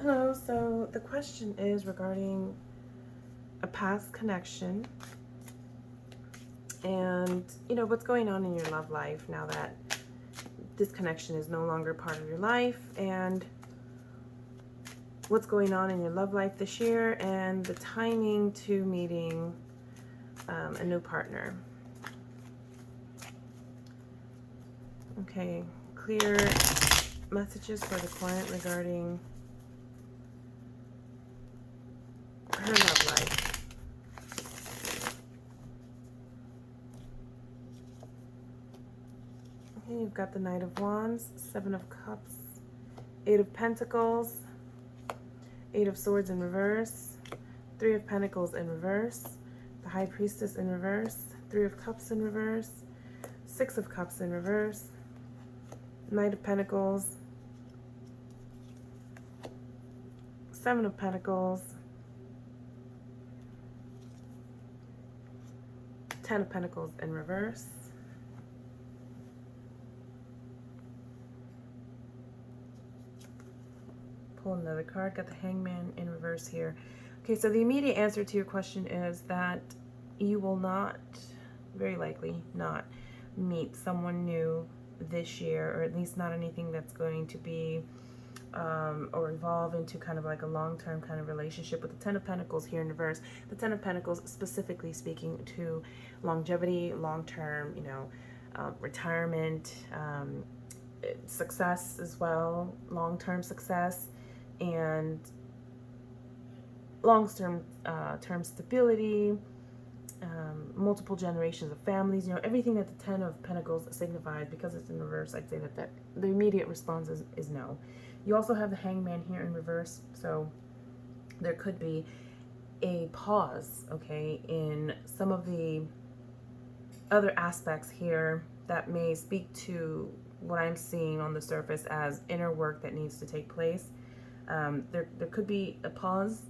Hello, so the question is regarding a past connection and, what's going on in your love life now that this connection is no longer part of your life, and what's going on in your love life this year and the timing to meeting a new partner. Okay, clear messages for the client regarding her love life. Okay, you've got the Knight of Wands, Seven of Cups, Eight of Pentacles, Eight of Swords in reverse, Three of Pentacles in reverse, the High Priestess in reverse, Three of Cups in reverse, Six of Cups in reverse, Knight of Pentacles, Seven of Pentacles, Ten of Pentacles in reverse, pull another card, got the Hangman in reverse here. Okay, so the immediate answer to your question is that you will not, very likely not, meet someone new this year, or at least not anything that's going to be or evolve into kind of like a long-term kind of relationship. With the Ten of Pentacles here in reverse, the Ten of Pentacles specifically speaking to longevity, long-term, retirement, success as well, long-term success, and long-term term stability, multiple generations of families, everything that the Ten of Pentacles signifies. Because it's in reverse, I'd say that the immediate response is no. You also have the Hangman here in reverse, so there could be a pause, okay, in some of the other aspects here that may speak to what I'm seeing on the surface as inner work that needs to take place. There could be a pause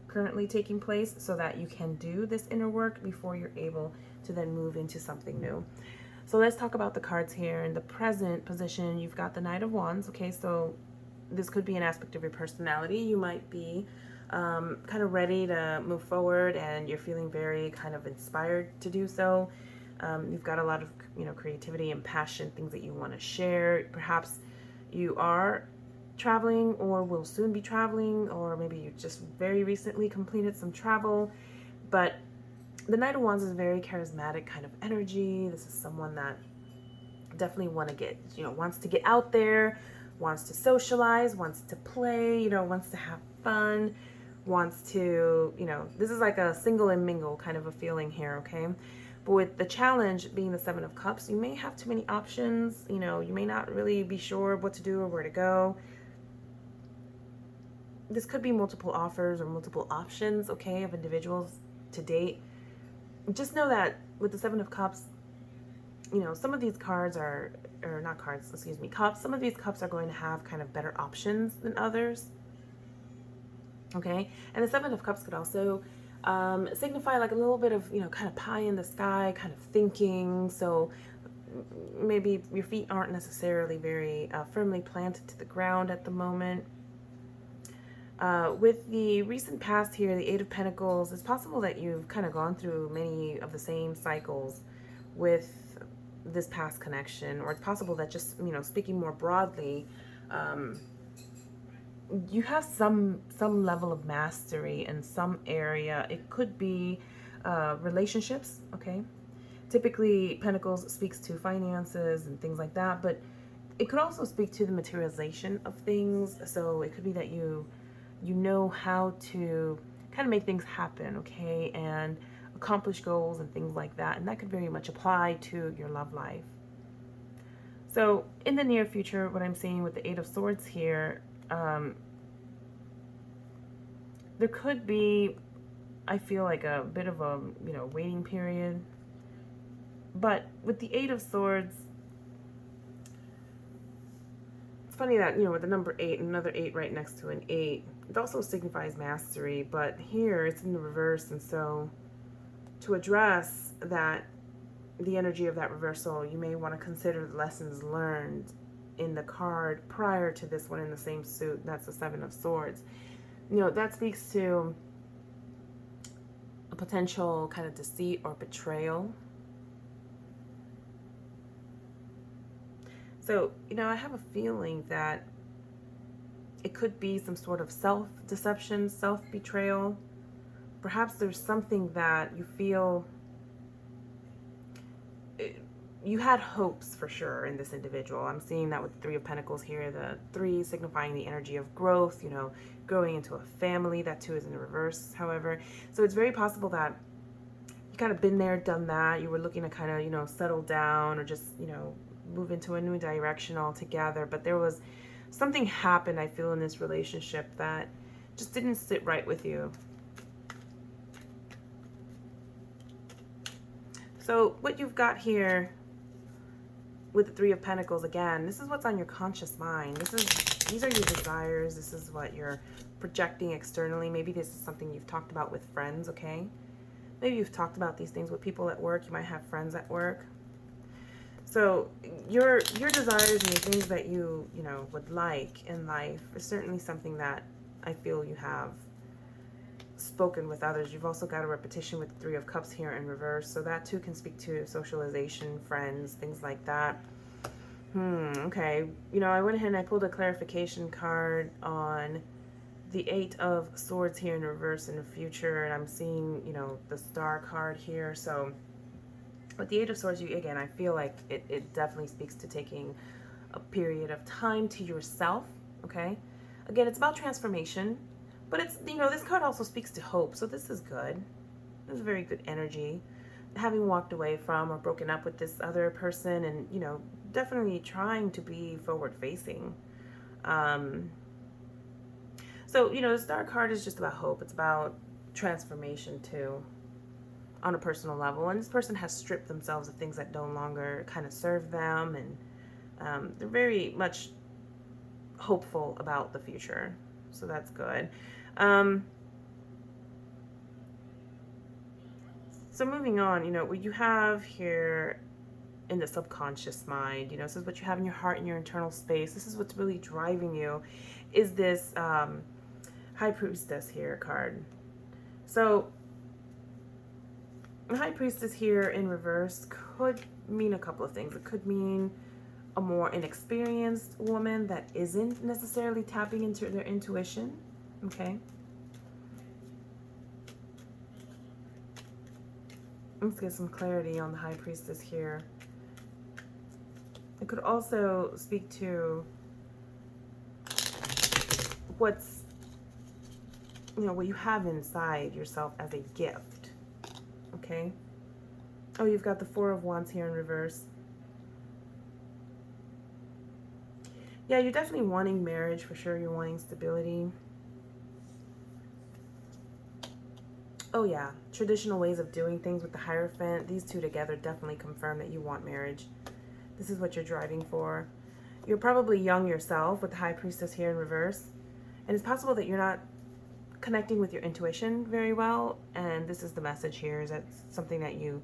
currently taking place so that you can do this inner work before you're able to then move into something new. So let's talk about the cards here. In the present position, you've got the Knight of Wands. Okay, so this could be an aspect of your personality. You might be kind of ready to move forward, and you're feeling very kind of inspired to do so. You've got a lot of creativity and passion, things that you want to share. Perhaps you are traveling or will soon be traveling, or maybe you just very recently completed some travel. But the Knight of Wands is very charismatic kind of energy. This is someone that definitely wants to get out there, wants to socialize, wants to play, wants to have fun, wants to, this is like a single and mingle kind of a feeling here, okay? But with the challenge being the Seven of Cups, you may have too many options. You may not really be sure what to do or where to go. This could be multiple offers or multiple options, okay, of individuals to date. Just know that with the Seven of Cups, some of these cards are, or not cards, excuse me, cups. Some of these cups are going to have kind of better options than others, okay? And the Seven of Cups could also signify like a little bit of, kind of pie in the sky kind of thinking. So maybe your feet aren't necessarily very firmly planted to the ground at the moment. With the recent past here, the Eight of Pentacles, it's possible that you've kind of gone through many of the same cycles with this past connection, or it's possible that just, speaking more broadly, you have some level of mastery in some area. It could be relationships, okay? Typically, Pentacles speaks to finances and things like that, but it could also speak to the materialization of things. So it could be that you know how to kind of make things happen, okay, and accomplish goals and things like that. And that could very much apply to your love life. So in the near future, what I'm seeing with the Eight of Swords here, there could be, I feel like, a bit of a, waiting period. But with the Eight of Swords, it's funny that, with the number 8, another 8 right next to an 8, it also signifies mastery, but here it's in the reverse. And so to address that, the energy of that reversal, you may want to consider the lessons learned in the card prior to this one in the same suit. That's the Seven of Swords. You know, that speaks to a potential kind of deceit or betrayal. So, you know, I have a feeling that it could be some sort of self-deception, self-betrayal. Perhaps there's something that you feel you had hopes for sure in this individual. I'm seeing that with the Three of Pentacles here, the 3 signifying the energy of growth, you know, growing into a family. That 2 is in the reverse, however. So it's very possible that you kind of been there, done that. You were looking to kind of, you know, settle down or just, you know, move into a new direction altogether. But there was something happened, I feel, in this relationship that just didn't sit right with you. So what you've got here with the Three of Pentacles, again, this is what's on your conscious mind. These are your desires. This is what you're projecting externally. Maybe this is something you've talked about with friends, okay? Maybe you've talked about these things with people at work. You might have friends at work. So your desires and the things that you know, would like in life is certainly something that I feel you have spoken with others. You've also got a repetition with the Three of Cups here in reverse, so that too can speak to socialization, friends, things like that. Okay, you know, I went ahead and I pulled a clarification card on the 8 of Swords here in reverse in the future, and I'm seeing, you know, the Star card here. So with the 8 of Swords, again, I feel like it definitely speaks to taking a period of time to yourself, okay? Again, it's about transformation. But it's, you know, this card also speaks to hope, so this is good. This is very good energy. Having walked away from or broken up with this other person and, you know, definitely trying to be forward-facing. So, you know, the Star card is just about hope. It's about transformation, too, on a personal level. And this person has stripped themselves of things that no longer kind of serve them. And they're very much hopeful about the future. So that's good. So moving on, you know, what you have here in the subconscious mind, you know, this is what you have in your heart, in your internal space. This is what's really driving you, is this High Priestess here card. So the High Priestess here in reverse could mean a couple of things. It could mean a more inexperienced woman that isn't necessarily tapping into their intuition, okay? Let's get some clarity on the High Priestess here. It could also speak to what's, you know, what you have inside yourself as a gift, okay? Oh, you've got the Four of Wands here in reverse. Yeah, you're definitely wanting marriage for sure. You're wanting stability. Oh yeah, traditional ways of doing things with the Hierophant. These two together definitely confirm that you want marriage. This is what you're driving for. You're probably young yourself with the High Priestess here in reverse. And it's possible that you're not connecting with your intuition very well. And this is the message here, is that something that you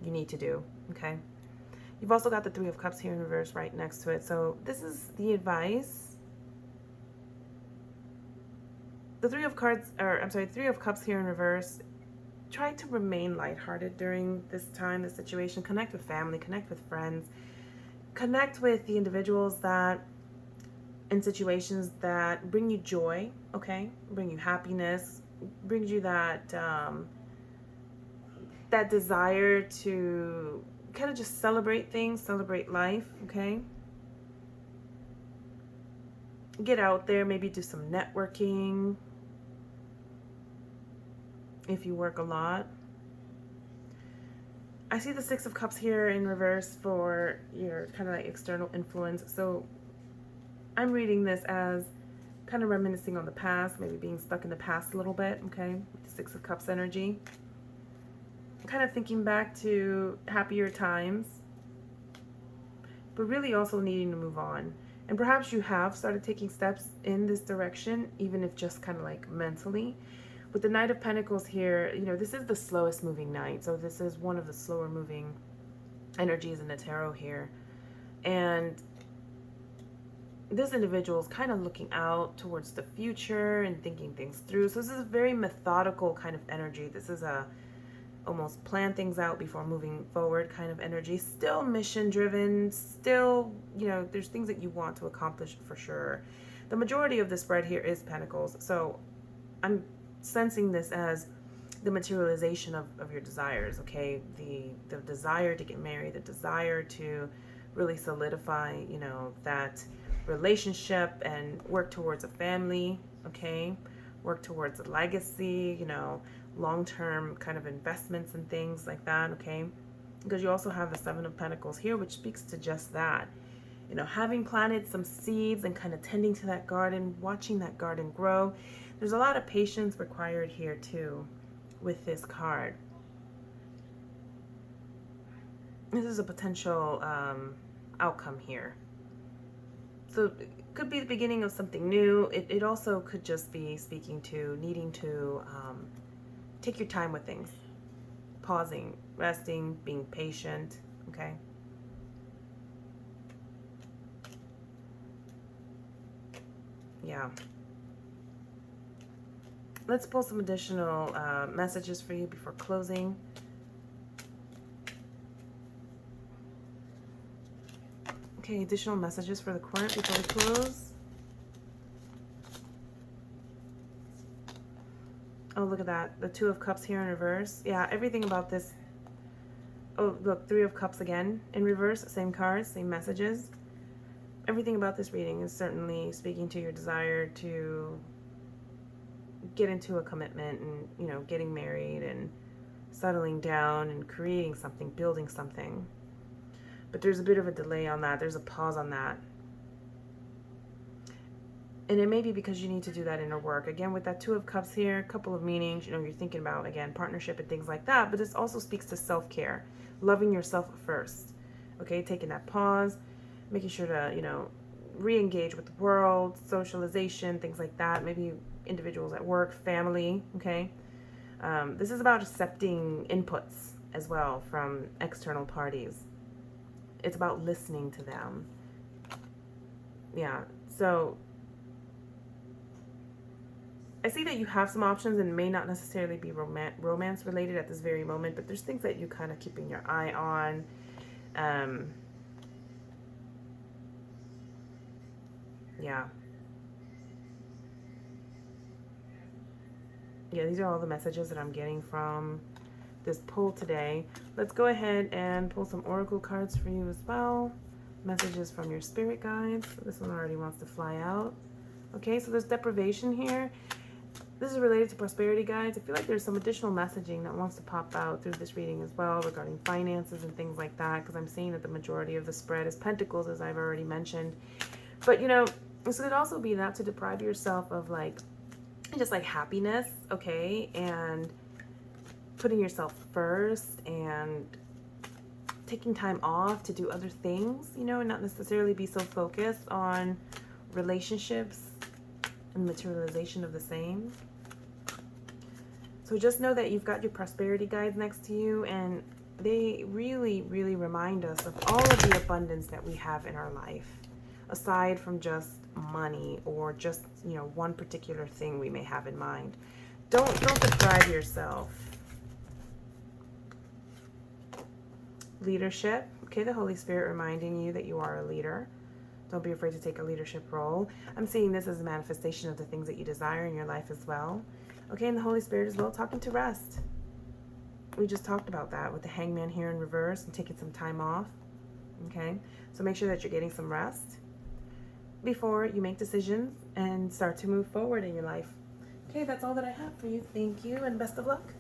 need to do, okay? You've also got the Three of Cups here in reverse right next to it. So this is the advice. The Three of Cups here in reverse. Try to remain lighthearted during this time, this situation. Connect with family, connect with friends. Connect with the individuals that, in situations that bring you joy, okay? Bring you happiness, brings you that, that desire to kind of just celebrate things, celebrate life, okay? Get out there, maybe do some networking if you work a lot. I see the Six of Cups here in reverse for your kind of like external influence. So I'm reading this as kind of reminiscing on the past, maybe being stuck in the past a little bit, okay? With the Six of Cups energy. Kind of thinking back to happier times, but really also needing to move on. And perhaps you have started taking steps in this direction, even if just kind of like mentally. With the Knight of Pentacles here, you know, this is the slowest moving knight. So this is one of the slower moving energies in the tarot here. And this individual is kind of looking out towards the future and thinking things through. So this is a very methodical kind of energy. This is a almost plan things out before moving forward kind of energy. Still mission driven, still, you know, there's things that you want to accomplish for sure. The majority of the spread here is Pentacles. So I'm sensing this as the materialization of your desires, okay? The desire to get married, the desire to really solidify, you know, that relationship and work towards a family, okay? Work towards a legacy, you know, long-term kind of investments and things like that, okay? Because you also have the Seven of Pentacles here, which speaks to just that. You know, having planted some seeds and kind of tending to that garden, watching that garden grow. There's a lot of patience required here too with this card. This is a potential outcome here. So it could be the beginning of something new. It also could just be speaking to needing to take your time with things. Pausing, resting, being patient, okay? Yeah. Let's pull some additional messages for you before closing. Okay, additional messages for the court before we close. Oh, look at that. The Two of Cups here in reverse. Yeah, everything about this. Oh, look, Three of Cups again in reverse. Same cards, same messages. Everything about this reading is certainly speaking to your desire to get into a commitment and, you know, getting married and settling down and creating something, building something. But there's a bit of a delay on that. There's a pause on that. And it may be because you need to do that inner work. Again, with that Two of Cups here, a couple of meanings, you know, you're thinking about, again, partnership and things like that. But this also speaks to self-care, loving yourself first. Okay, taking that pause, making sure to, you know, re-engage with the world, socialization, things like that. Maybe individuals at work, family, okay? This is about accepting inputs as well from external parties. It's about listening to them. Yeah, so I see that you have some options and may not necessarily be romance related at this very moment, but there's things that you kind of keeping your eye on. Yeah. Yeah, these are all the messages that I'm getting from this pull today. Let's go ahead and pull some oracle cards for you as well. Messages from your spirit guides. This one already wants to fly out. Okay, so there's deprivation here. This is related to prosperity guides. I feel like there's some additional messaging that wants to pop out through this reading as well regarding finances and things like that, because I'm seeing that the majority of the spread is Pentacles, as I've already mentioned. But, you know, this could also be not to deprive yourself of, like, just like happiness, okay, and putting yourself first and taking time off to do other things, you know, and not necessarily be so focused on relationships and materialization of the same. So just know that you've got your prosperity guides next to you, and they really, really remind us of all of the abundance that we have in our life, aside from just money or just, you know, one particular thing we may have in mind. Don't deprive yourself. Leadership. Okay, the Holy Spirit reminding you that you are a leader. Don't be afraid to take a leadership role. I'm seeing this as a manifestation of the things that you desire in your life as well. Okay, and the Holy Spirit as well, talking to rest. We just talked about that with the Hangman here in reverse and taking some time off. Okay, so make sure that you're getting some rest before you make decisions and start to move forward in your life. Okay, that's all that I have for you. Thank you and best of luck.